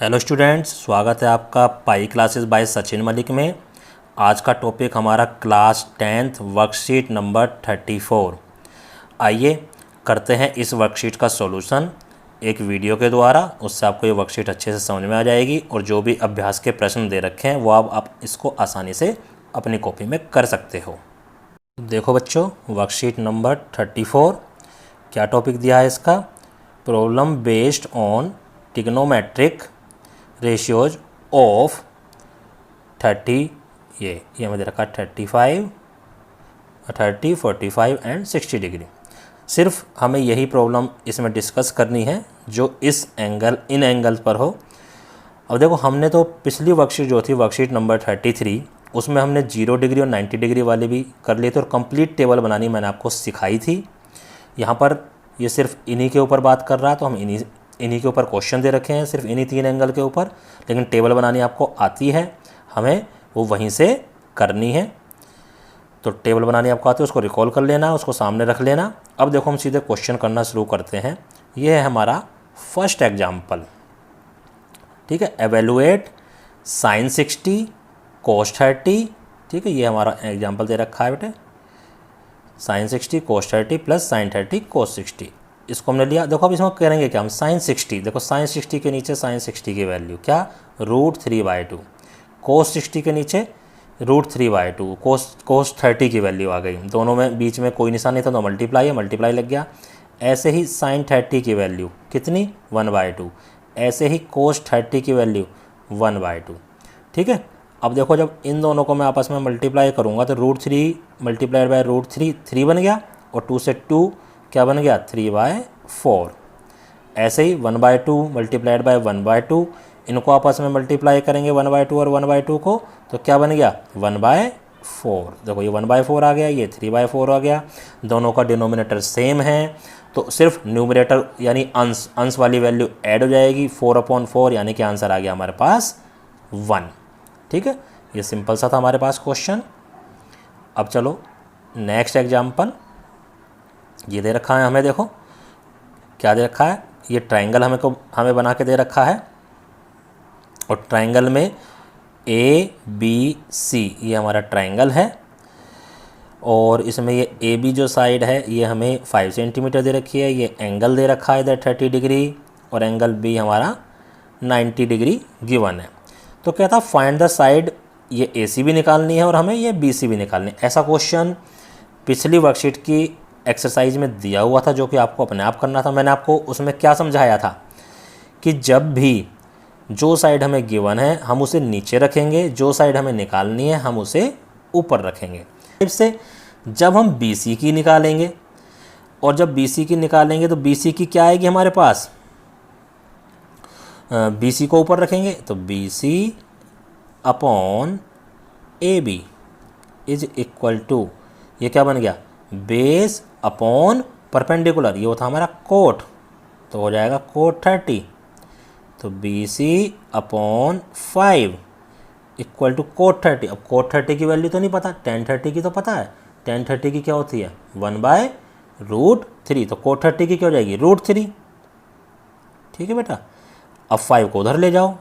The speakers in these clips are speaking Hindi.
हेलो स्टूडेंट्स, स्वागत है आपका pi classes bye Sachin Malik में। आज का टॉपिक हमारा क्लास 10th वर्कशीट नंबर 34। आइए करते हैं इस वर्कशीट का सॉल्यूशन एक वीडियो के द्वारा। उससे आपको ये वर्कशीट अच्छे से समझ में आ जाएगी और जो भी अभ्यास के प्रश्न दे रखे हैं वो आप इसको आसानी से अपनी कॉपी में कर सकते हो। देखो बच्चों, वर्कशीट नंबर 34 क्या टॉपिक दिया है इसका? Problem based on trigonometric ratios of 30, ये हमें दे रखा 35, 30, 45 एंड 60 डिग्री। सिर्फ हमें यही प्रॉब्लम इसमें डिस्कस करनी है जो इस एंगल इन एंगल पर हो। अब देखो, हमने तो पिछली वर्कशीट जो थी वर्कशीट नंबर 33 उसमें हमने 0 डिग्री और 90 डिग्री वाली भी कर लिए थे और कंप्लीट टेबल बनानी मैंने आपको सिखाई थी। यहाँ पर ये सिर्फ इन्हीं के ऊपर बात कर रहा है, तो हम इन्हीं के ऊपर क्वेश्चन दे रखे हैं, सिर्फ इन्हीं 3 एंगल के ऊपर। लेकिन टेबल बनानी आपको आती है, हमें वो वहीं से करनी है। तो टेबल बनानी आपको आती है, उसको रिकॉल कर लेना, उसको सामने रख लेना। अब देखो हम सीधे क्वेश्चन करना शुरू करते हैं। ये है हमारा फर्स्ट एग्जाम्पल, ठीक है। एवेलुएट साइन 60 कोस 30, ठीक है। ये हमारा एग्जाम्पल दे रखा है बेटे, साइन 60 कोस 30 प्लस साइन 30 कोस 60। इसको हमने लिया। देखो अब इसमें करेंगे क्या हम? साइन 60, देखो साइन 60 के नीचे साइन 60 की वैल्यू क्या? √3/2। कोस 60 के नीचे √3/2। कोस 30 की वैल्यू आ गई। दोनों में बीच में कोई निशान नहीं था तो मल्टीप्लाई है, मल्टीप्लाई लग गया। ऐसे ही साइन 30 की वैल्यू कितनी? 1/2। ऐसे ही कोस 30 की वैल्यू 1/2, ठीक है। अब देखो, जब इन दोनों को मैं आपस में मल्टीप्लाई करूँगा तो √3 मल्टीप्लाइड बाय √3 3 बन गया, और 2 से 2 क्या बन गया? 3/4। ऐसे ही 1/2 मल्टीप्लाइड बाय 1/2, इनको आपस में मल्टीप्लाई करेंगे 1/2 और 1/2 को, तो क्या बन गया? 1/4। देखो ये 1/4 आ गया, ये 3/4 आ गया। दोनों का डिनोमिनेटर सेम है, तो सिर्फ न्यूमरेटर यानी अंश वाली वैल्यू ऐड हो जाएगी। 4/4 यानी कि आंसर आ गया हमारे पास 1, ठीक है। ये सिंपल सा था हमारे पास क्वेश्चन। अब चलो नेक्स्ट एग्जाम्पल। ये दे रखा है हमें, देखो क्या दे रखा है। ये ट्रायंगल हमें बना के दे रखा है, और ट्रायंगल में ABC ये हमारा ट्रायंगल है, और इसमें ये AB जो साइड है ये हमें 5 सेंटीमीटर दे रखी है। ये एंगल दे रखा है इधर 30 डिग्री, और एंगल B हमारा 90 डिग्री गिवन है। तो क्या था? Find the side. ये AC भी निकालनी है और हमें ये BC भी निकालनी है। ऐसा क्वेश्चन पिछली वर्कशीट की एक्सरसाइज में दिया हुआ था, जो कि आपको अपने आप करना था। मैंने आपको उसमें क्या समझाया था कि जब भी जो साइड हमें गिवन है हम उसे नीचे रखेंगे, जो साइड हमें निकालनी है हम उसे ऊपर रखेंगे। इससे जब हम BC की निकालेंगे, और जब BC की निकालेंगे तो BC की क्या आएगी हमारे पास? BC को ऊपर रखेंगे तो BC upon AB is equal to, ये क्या बन गया? बेस अपॉन परपेंडिकुलर, ये होता हमारा कोट, तो हो जाएगा कोट 30। तो BC upon 5 equal to cot 30। अब कोट 30 की वैल्यू तो नहीं पता, tan 30 की तो पता है। tan 30 की क्या होती है? 1/√3। तो कोट 30 की क्या हो जाएगी? √3, ठीक है बेटा। अब 5 को उधर ले जाओ,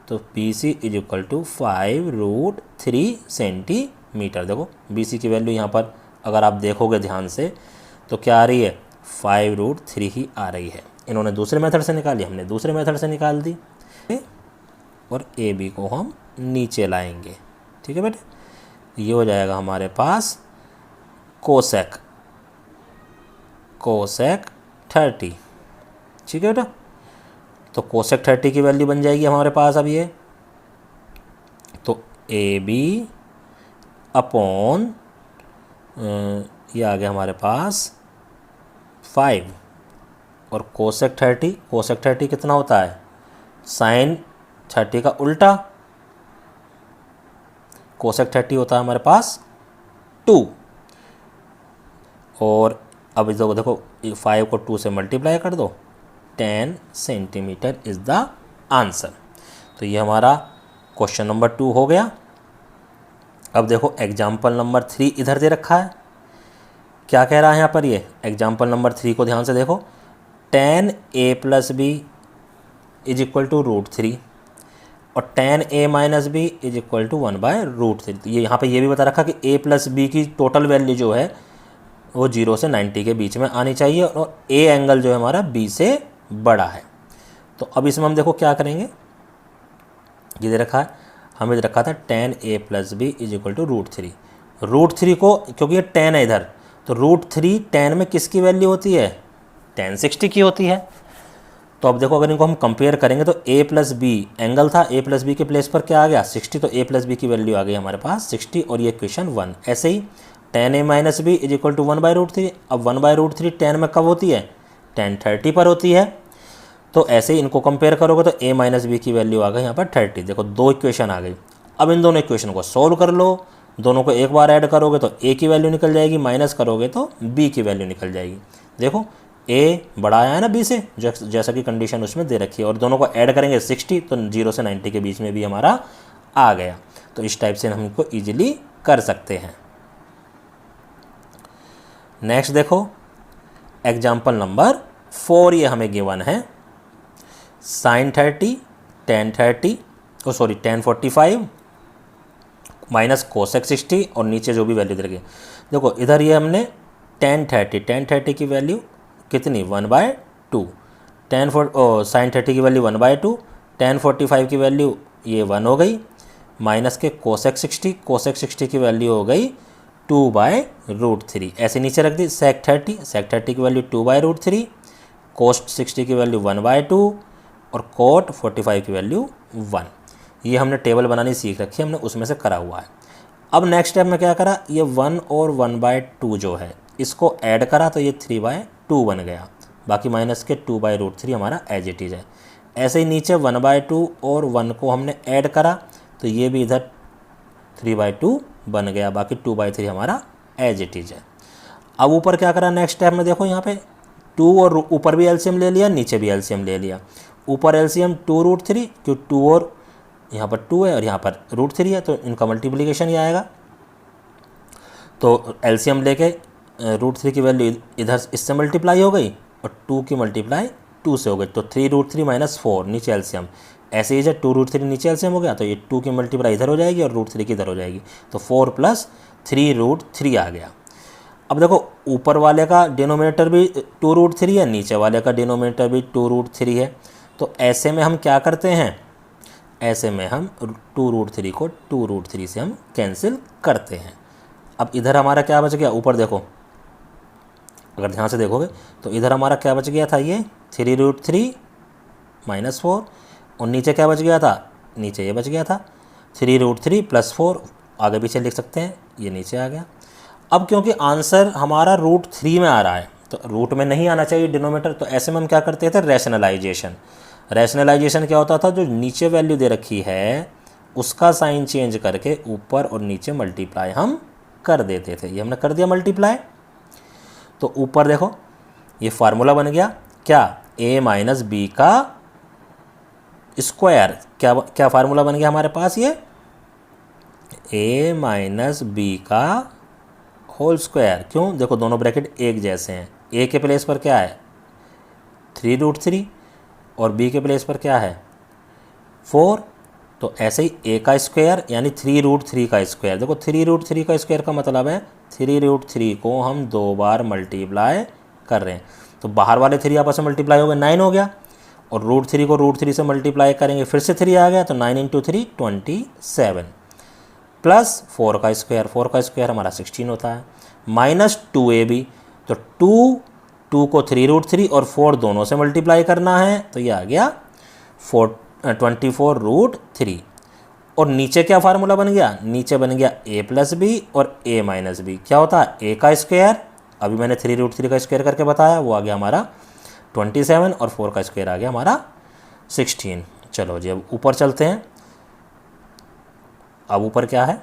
तो BC is equal to 5√3 centimetre. देखो BC की वैल्यू यहाँ पर अगर आप देखोगे ध्यान से तो क्या आ रही है? 5√3 ही आ रही है। इन्होंने दूसरे मेथड से निकाली, हमने दूसरे मेथड से निकाल दी, और AB को हम नीचे लाएंगे, ठीक है बेटे। ये हो जाएगा हमारे पास कोसेक 30, ठीक है बेटा। तो कोसेक 30 की वैल्यू बन जाएगी हमारे पास अब ये, तो AB अपॉन ये आ गया हमारे पास 5, और कोसेक 30 कितना होता है? साइन 30 का उल्टा। कोसेक 30 होता है हमारे पास 2, और अब देखो 5 को 2 से मल्टीप्लाई कर दो, 10 सेंटीमीटर इज़ द आंसर। तो ये हमारा क्वेश्चन नंबर 2 हो गया। अब देखो एग्जाम्पल नंबर 3 इधर दे रखा है। क्या कह रहा है यहाँ पर? ये एग्जाम्पल नंबर 3 को ध्यान से देखो। tan A + B is equal to √3 और tan a minus B is equal to 1/√3। तो ये यहाँ पे ये भी बता रखा कि a प्लस बी की टोटल वैल्यू जो है वो 0 से 90 के बीच में आनी चाहिए और a एंगल जो है हमारा b से बड़ा है। तो अब इसमें हम देखो क्या करेंगे, ये दे रखा है, हमें दे रखा था tan a plus B is equal to √3। √3 को क्योंकि ये tan है इधर, तो √3 tan में किसकी वैल्यू होती है, tan 60 की होती है। तो अब देखो अगर इनको हम कंपेयर करेंगे तो a प्लस बी एंगल था, a प्लस बी के प्लेस पर क्या आ गया 60, तो a प्लस बी की वैल्यू आ गई हमारे पास 60 और ये इक्वेशन 1। ऐसे ही tan a minus B is equal to 1/√3। अब 1/√3 tan में कब होती है, tan 30 पर होती है। तो ऐसे ही इनको कंपेयर करोगे तो a माइनस बी की वैल्यू आ गई यहाँ पर 30। देखो दो इक्वेशन आ गई। अब इन दोनों इक्वेशन को सोल्व कर लो, दोनों को एक बार ऐड करोगे तो a की वैल्यू निकल जाएगी, माइनस करोगे तो b की वैल्यू निकल जाएगी। देखो a बड़ा आया है ना b से, जैसा कि कंडीशन उसमें दे रखी है, और दोनों को ऐड करेंगे 60 तो 0 से 90 के बीच में भी हमारा आ गया। तो इस टाइप से हम इनको ईजिली कर सकते हैं। नेक्स्ट देखो एग्जाम्पल नंबर 4, ये हमें गिवन है sin 30 tan 30 tan 45 minus cosec 60 और नीचे जो भी वैल्यू दे रखी है। देखो इधर ये हमने tan 30 की वैल्यू कितनी 1/2, sin 30 की वैल्यू 1/2, tan 45 की वैल्यू ये 1 हो गई, माइनस के कोसेक 60 की वैल्यू हो गई 2/√3। ऐसे नीचे रख दी sec 30 की वैल्यू 2/√3, cos 60 की वैल्यू 1/2 और cot 45 की वैल्यू 1। ये हमने टेबल बनानी सीख रखी है, हमने उसमें से करा हुआ है। अब नेक्स्ट स्टेप में क्या करा, ये 1 और 1/2 जो है इसको ऐड करा तो ये 3/2 बन गया, बाकी माइनस के 2/√3 हमारा एज इट इज है। ऐसे ही नीचे 1/2 और 1 को हमने ऐड करा तो ये भी इधर 3/2 बन गया, बाकी 2/3 हमारा एज इट इज है। अब ऊपर क्या करा नेक्स्ट स्टेप में, देखो यहाँ पे 2 और ऊपर भी एलसीएम ले लिया, नीचे भी एलसीएम ले लिया। ऊपर एलसीएम 2√3, क्यों 2 और यहाँ पर 2 है और यहाँ पर √3 है, तो इनका मल्टीप्लिकेशन ही आएगा। तो एलसीएम लेके √3 की वैल्यू इधर इससे मल्टीप्लाई हो गई और 2 की मल्टीप्लाई 2 से हो गई, तो 3√3 माइनस 4 नीचे एलसीएम। ऐसे ही जब 2√3 नीचे एलसीएम हो गया तो ये 2 की मल्टीप्लाई इधर हो जाएगी और √3 की इधर हो जाएगी, तो 4 + 3√3 आ गया। अब देखो ऊपर वाले का डिनोमिनेटर भी 2√3 है, नीचे वाले का डिनोमिनेटर भी 2√3 है। तो ऐसे में हम क्या करते हैं, ऐसे में हम 2√3 को 2√3 से हम कैंसिल करते हैं। अब इधर हमारा क्या बच गया, ऊपर देखो अगर ध्यान से देखोगे तो इधर हमारा क्या बच गया था, ये 3√3 माइनस 4, और नीचे क्या बच गया था, नीचे ये बच गया था 3√3 + 4, आगे पीछे लिख सकते हैं, ये नीचे आ गया। अब क्योंकि आंसर हमारा √3 में आ रहा है तो रूट में नहीं आना चाहिए डिनोमिनेटर, तो ऐसे में हम क्या करते थे, रैशनलाइजेशन। रैशनलाइजेशन क्या होता था, जो नीचे वैल्यू दे रखी है उसका साइन चेंज करके ऊपर और नीचे मल्टीप्लाई हम कर देते थे। ये हमने कर दिया मल्टीप्लाई, तो ऊपर देखो ये फार्मूला बन गया क्या, a माइनस बी का स्क्वायर। क्या फार्मूला बन गया हमारे पास, ये a माइनस बी का होल स्क्वायर। क्यों, देखो दोनों ब्रैकेट एक जैसे हैं, a के प्लेस पर क्या है 3√3 और b के प्लेस पर क्या है 4, तो ऐसे ही a का स्क्वायर यानी 3√3 का स्क्वायर। देखो 3√3 का स्क्वायर का मतलब है 3√3 को हम 2 बार मल्टीप्लाई कर रहे हैं, तो बाहर वाले 3 आपस में मल्टीप्लाई हो गए 9 हो गया, और √3 को √3 से मल्टीप्लाई करेंगे फिर से 3 आ गया, तो 9 × 3 27 प्लस 4 का स्क्वायर हमारा 16 होता है, माइनस 2ab, तो 2 को 3√3 और 4 दोनों से मल्टीप्लाई करना है, तो ये आ गया 24√3। और नीचे क्या फार्मूला बन गया, नीचे बन गया a + b और a माइनस बी। क्या होता है a का स्क्वायर, अभी मैंने 3√3 का स्क्वायर करके बताया, वो आ गया हमारा 27 और 4 का स्क्वायर आ गया हमारा 16। चलो जी अब ऊपर चलते हैं। अब ऊपर क्या है,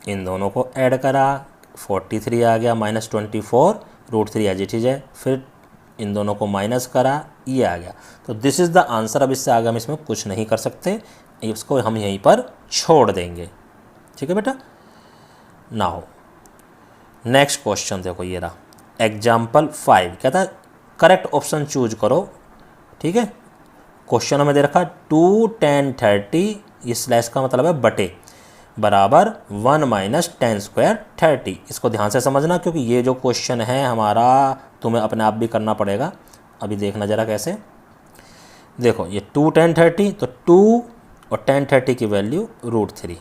इन दोनों को ऐड करा 43 आ गया, माइनस 24√3 एज इट इज है, फिर इन दोनों को माइनस करा, ये आ गया। तो दिस इज़ द आंसर। अब इससे आगे हम इसमें कुछ नहीं कर सकते, इसको हम यहीं पर छोड़ देंगे। ठीक है बेटा। नाउ नेक्स्ट क्वेश्चन देखो, ये रहा एग्जाम्पल 5। कहता है करेक्ट ऑप्शन चूज करो। ठीक है, क्वेश्चन में दे रखा 2 tan 30, ये स्लैश का मतलब है बटे, बराबर 1 माइनस टेन स्क्वायर 30। इसको ध्यान से समझना क्योंकि ये जो क्वेश्चन है हमारा तुम्हें अपने आप भी करना पड़ेगा। अभी देखना ज़रा कैसे। देखो ये 2 tan 30, तो 2 और tan 30 की वैल्यू √3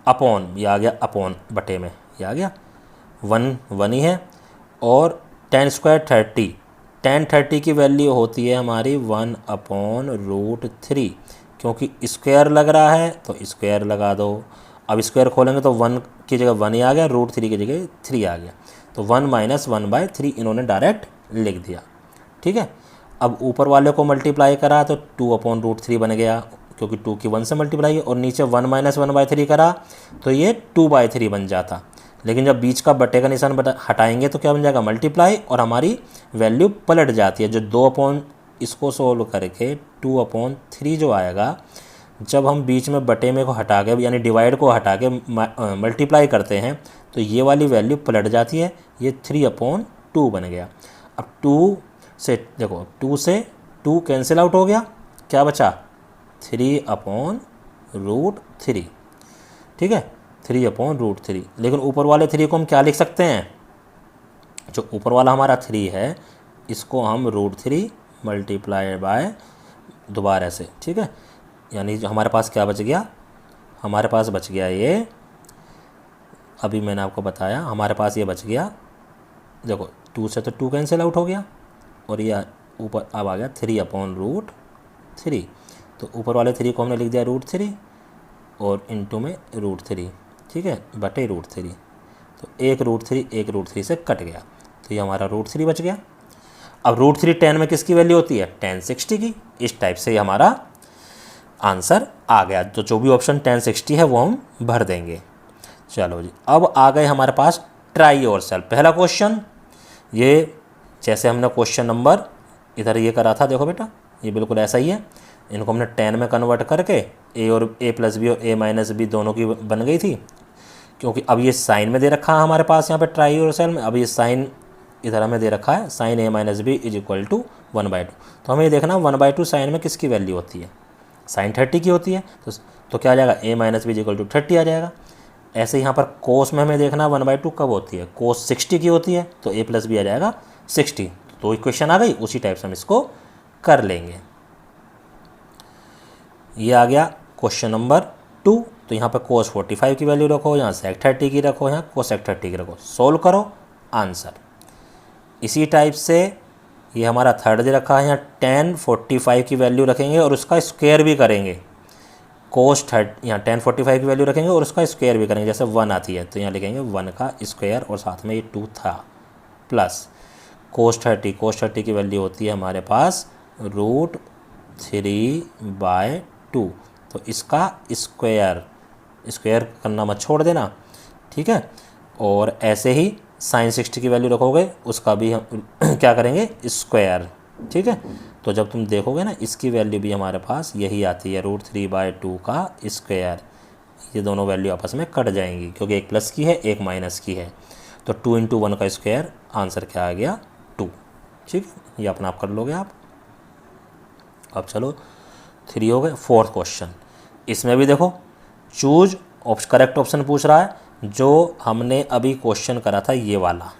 अपॉन, ये आ गया अपॉन बटे में, ये आ गया 1 ही है। और tan स्क्वायर 30, tan 30 की वैल्यू होती है हमारी 1 अपॉन √3, क्योंकि स्क्वायर लग रहा है तो स्क्वायर लगा दो। अब स्क्वायर खोलेंगे तो 1 की जगह 1 ही आ गया, √3 की जगह 3 आ गया, तो 1 माइनस 1/3 इन्होंने डायरेक्ट लिख दिया। ठीक है, अब ऊपर वाले को मल्टीप्लाई करा तो 2 अपॉन √3 बन गया, क्योंकि 2 की 1 से मल्टीप्लाई है, और नीचे 1 माइनस 1/3 करा तो ये 2/3 बन जाता। लेकिन जब बीच का बटे का निशान हटाएंगे तो क्या बन जाएगा, मल्टीप्लाई, और हमारी वैल्यू पलट जाती है। जो 2 अपॉन इसको सोल्व करके 2/3 जो आएगा, जब हम बीच में बटे में को हटा के यानी डिवाइड को हटा के मल्टीप्लाई करते हैं तो ये वाली वैल्यू पलट जाती है, ये 3/2 बन गया। अब 2 से देखो, 2 से 2 कैंसिल आउट हो गया, क्या बचा 3/√3। ठीक है, 3/√3। लेकिन ऊपर वाले 3 को हम क्या लिख सकते हैं, जो ऊपर वाला हमारा 3 है इसको हम √3 मल्टीप्लाई बाय दोबारा से। ठीक है, यानी जो हमारे पास क्या बच गया, हमारे पास बच गया ये, अभी मैंने आपको बताया हमारे पास ये बच गया। देखो 2 से तो 2 कैंसिल आउट हो गया, और ये ऊपर अब आ गया 3/√3। तो ऊपर वाले 3 को हमने लिख दिया √3 और इनटू में √3। ठीक है, बटे √3, तो एक √3 से कट गया, तो ये हमारा √3 बच गया। अब √3 tan में किसकी वैल्यू होती है, tan 60 की। इस टाइप से हमारा आंसर आ गया। तो जो भी ऑप्शन tan 60 है वो हम भर देंगे। चलो जी, अब आ गए हमारे पास ट्राई योरसेल्फ। पहला क्वेश्चन, ये जैसे हमने क्वेश्चन नंबर इधर ये करा था, देखो बेटा ये बिल्कुल ऐसा ही है। इनको हमने tan में कन्वर्ट करके a और a प्लस बी और a माइनस बी दोनों की बन गई थी, क्योंकि अब ये साइन में दे रखा है हमारे पास यहाँ पे ट्राई योरसेल्फ में। अब ये साइन इधर हमें दे रखा है, sine a minus B is equal to 1/2। तो हमें ये देखना 1/2 साइन में किसकी वैल्यू होती है, साइन 30 की होती है। तो क्या आ जाएगा, a minus B is equal to 30 आ जाएगा। ऐसे यहाँ पर कोस में हमें देखना 1/2 कब होती है, कोस 60 की होती है, तो a प्लस बी आ जाएगा 60। तो इक्वेशन आ गई, उसी टाइप से हम इसको कर लेंगे। ये आ गया क्वेश्चन नंबर 2। तो यहाँ पर कोस 45 की वैल्यू रखो, यहाँ सेक 30 की रखो, यहाँ कोसेक 30 की रखो, सोल्व करो आंसर। इसी टाइप से ये हमारा थर्ड दे रखा है, यहाँ tan 45 की वैल्यू रखेंगे और उसका स्क्वायर भी करेंगे। कोस 30, यहाँ tan 45 की वैल्यू रखेंगे और उसका स्क्वायर भी करेंगे। जैसे 1 आती है तो यहाँ लिखेंगे 1 का स्क्वायर और साथ में ये 2 था, प्लस कोस 30 की वैल्यू होती है हमारे पास √3/2, तो इसका स्क्वायर करना मत छोड़ देना। ठीक है, और ऐसे ही साइन 60 की वैल्यू रखोगे, उसका भी हम क्या करेंगे, स्क्वायर। ठीक है, तो जब तुम देखोगे ना इसकी वैल्यू भी हमारे पास यही आती है, √3/2 का स्क्वायर। ये दोनों वैल्यू आपस में कट जाएंगी, क्योंकि एक प्लस की है एक माइनस की है। तो 2 × 1 का स्क्वायर, आंसर क्या आ गया 2। ठीक है, ये अपना आप कर लोगे आप। अब चलो 3 हो गए। फोर्थ क्वेश्चन, इसमें भी देखो चूज करेक्ट ऑप्शन पूछ रहा है। जो हमने अभी क्वेश्चन करा था ये वाला,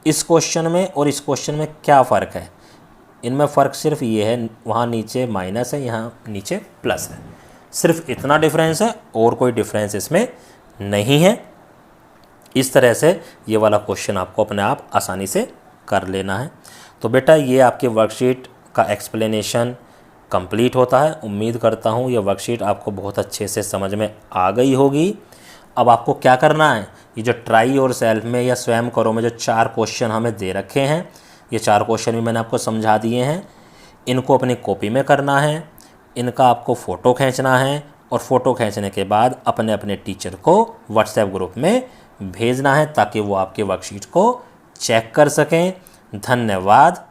इस क्वेश्चन में और इस क्वेश्चन में क्या फ़र्क है, इनमें फ़र्क सिर्फ ये है, वहाँ नीचे माइनस है, यहाँ नीचे प्लस है, सिर्फ इतना डिफरेंस है, और कोई डिफरेंस इसमें नहीं है। इस तरह से ये वाला क्वेश्चन आपको अपने आप आसानी से कर लेना है। तो बेटा ये आपके वर्कशीट का एक्सप्लेनेशन कंप्लीट होता है। उम्मीद करता हूँ ये वर्कशीट आपको बहुत अच्छे से समझ में आ गई होगी। अब आपको क्या करना है, ये जो ट्राई योरसेल्फ में या स्वयं करो में जो 4 क्वेश्चन हमें दे रखे हैं, ये 4 क्वेश्चन भी मैंने आपको समझा दिए हैं। इनको अपनी कॉपी में करना है, इनका आपको फ़ोटो खींचना है, और फ़ोटो खींचने के बाद अपने अपने टीचर को व्हाट्सएप ग्रुप में भेजना है, ताकि वो आपके वर्कशीट को चेक कर सकें। धन्यवाद।